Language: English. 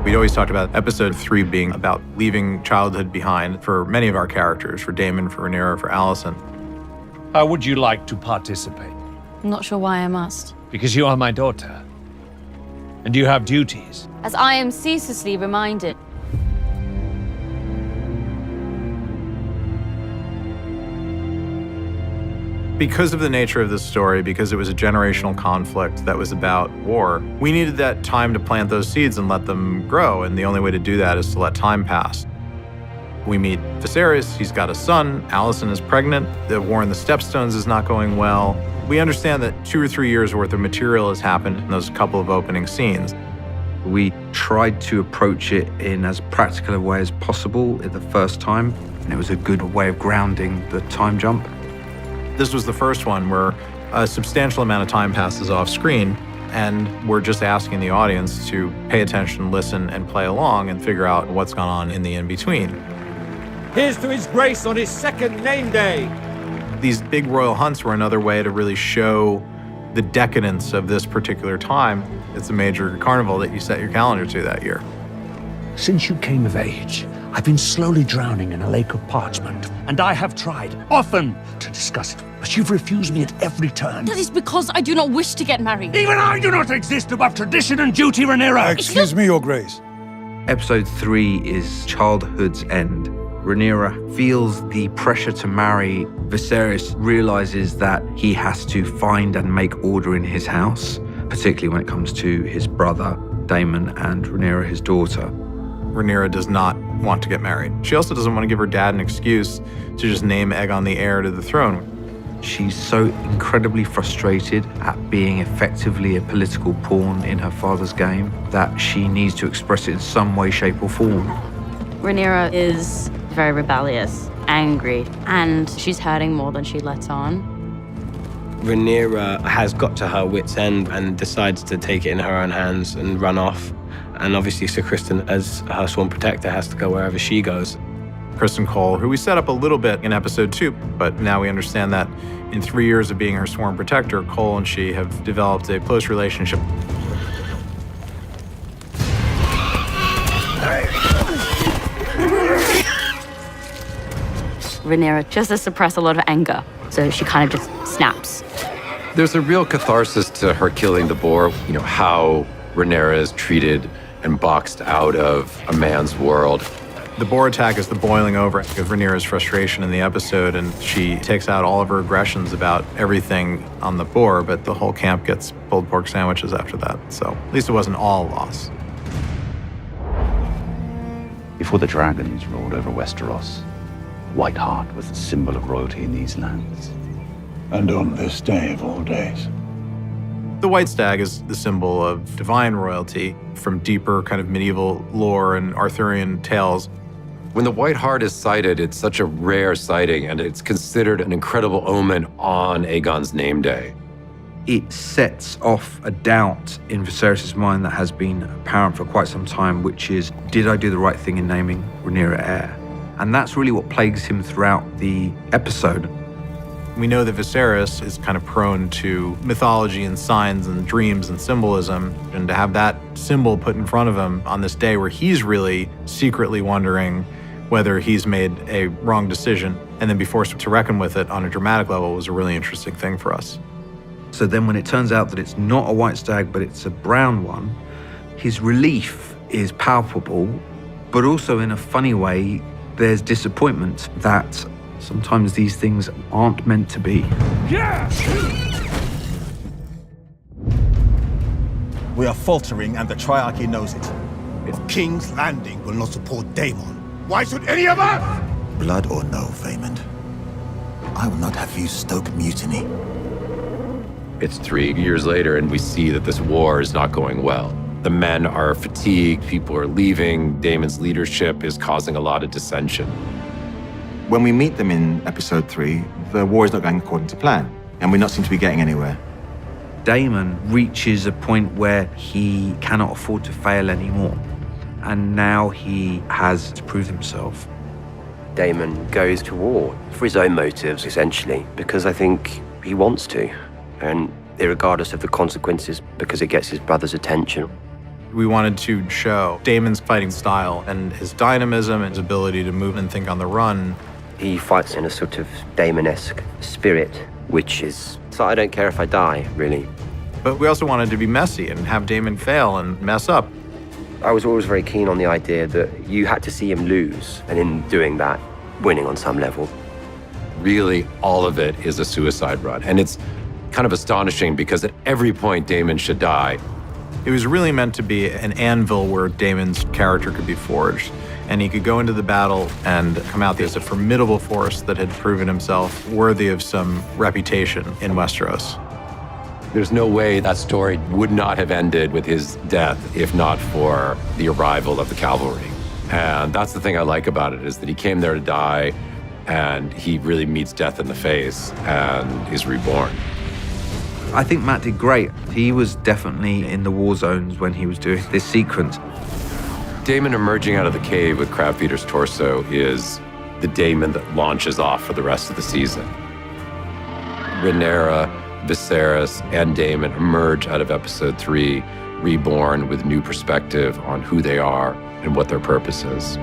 We'd always talked about episode 3 being about leaving childhood behind for many of our characters, for Daemon, for Rhaenyra, for Alicent. How would you like to participate? I'm not sure why I must. Because you are my daughter. And you have duties. As I am ceaselessly reminded. Because of the nature of this story, because it was a generational conflict that was about war, we needed that time to plant those seeds and let them grow, and the only way to do that is to let time pass. We meet Viserys, he's got a son, Alicent is pregnant, the war in the Stepstones is not going well. We understand that 2 or 3 years worth of material has happened in those couple of opening scenes. We tried to approach it in as practical a way as possible at the first time, and it was a good way of grounding the time jump. This was the first one where a substantial amount of time passes off screen, and we're just asking the audience to pay attention, listen, and play along and figure out what's gone on in the in-between. Here's to His Grace on his second name day. These big royal hunts were another way to really show the decadence of this particular time. It's a major carnival that you set your calendar to that year. Since you came of age, I've been slowly drowning in a lake of parchment, and I have tried, often, to discuss it, but you've refused me at every turn. That is because I do not wish to get married. Even I do not exist above tradition and duty, Rhaenyra! Excuse me, Your Grace. Episode 3 is childhood's end. Rhaenyra feels the pressure to marry. Viserys realizes that he has to find and make order in his house, particularly when it comes to his brother, Daemon, and Rhaenyra, his daughter. Rhaenyra does not want to get married. She also doesn't want to give her dad an excuse to just name Aegon the heir to the throne. She's so incredibly frustrated at being effectively a political pawn in her father's game that she needs to express it in some way, shape, or form. Rhaenyra is very rebellious, angry, and she's hurting more than she lets on. Rhaenyra has got to her wit's end and decides to take it in her own hands and run off. And obviously Sir Criston, as her sworn protector, has to go wherever she goes. Criston Cole, who we set up a little bit in episode 2, but now we understand that in 3 years of being her sworn protector, Cole and she have developed a close relationship. Rhaenyra just to suppress a lot of anger, so she kind of just snaps. There's a real catharsis to her killing the boar. You know, how Rhaenyra is treated and boxed out of a man's world. The boar attack is the boiling over of Rhaenyra's frustration in the episode, and she takes out all of her aggressions about everything on the boar, but the whole camp gets pulled pork sandwiches after that. So at least it wasn't all loss. Before the dragons ruled over Westeros, White Hart was the symbol of royalty in these lands. And on this day of all days. The white stag is the symbol of divine royalty from deeper kind of medieval lore and Arthurian tales. When the White Hart is sighted, it's such a rare sighting, and it's considered an incredible omen on Aegon's name day. It sets off a doubt in Viserys' mind that has been apparent for quite some time, which is, did I do the right thing in naming Rhaenyra heir? And that's really what plagues him throughout the episode. We know that Viserys is kind of prone to mythology and signs and dreams and symbolism, and to have that symbol put in front of him on this day where he's really secretly wondering whether he's made a wrong decision and then be forced to reckon with it on a dramatic level was a really interesting thing for us. So then when it turns out that it's not a white stag, but it's a brown one, his relief is palpable, but also in a funny way, there's disappointment that sometimes these things aren't meant to be. Yeah! We are faltering, and the Triarchy knows it. If King's Landing will not support Daemon, why should any of us? Blood or no, Vaemond, I will not have you stoke mutiny. It's 3 years later, and we see that this war is not going well. The men are fatigued, people are leaving, Daemon's leadership is causing a lot of dissension. When we meet them in episode 3, the war is not going according to plan, and we not seem to be getting anywhere. Daemon reaches a point where he cannot afford to fail anymore, and now he has to prove himself. Daemon goes to war for his own motives, essentially, because I think he wants to, and regardless of the consequences, because it gets his brother's attention. We wanted to show Daemon's fighting style and his dynamism and his ability to move and think on the run. He fights in a sort of Daemon-esque spirit, which is, so I don't care if I die, really. But we also wanted to be messy and have Daemon fail and mess up. I was always very keen on the idea that you had to see him lose, and in doing that, winning on some level. Really, all of it is a suicide run. And it's kind of astonishing because at every point Daemon should die. It was really meant to be an anvil where Daemon's character could be forged, and he could go into the battle and come out as a formidable force that had proven himself worthy of some reputation in Westeros. There's no way that story would not have ended with his death if not for the arrival of the cavalry. And that's the thing I like about it, is that he came there to die, and he really meets death in the face and is reborn. I think Matt did great. He was definitely in the war zones when he was doing this sequence. Daemon emerging out of the cave with Crabfeeder's torso is the Daemon that launches off for the rest of the season. Rhaenyra, Viserys, and Daemon emerge out of episode 3, reborn with new perspective on who they are and what their purpose is.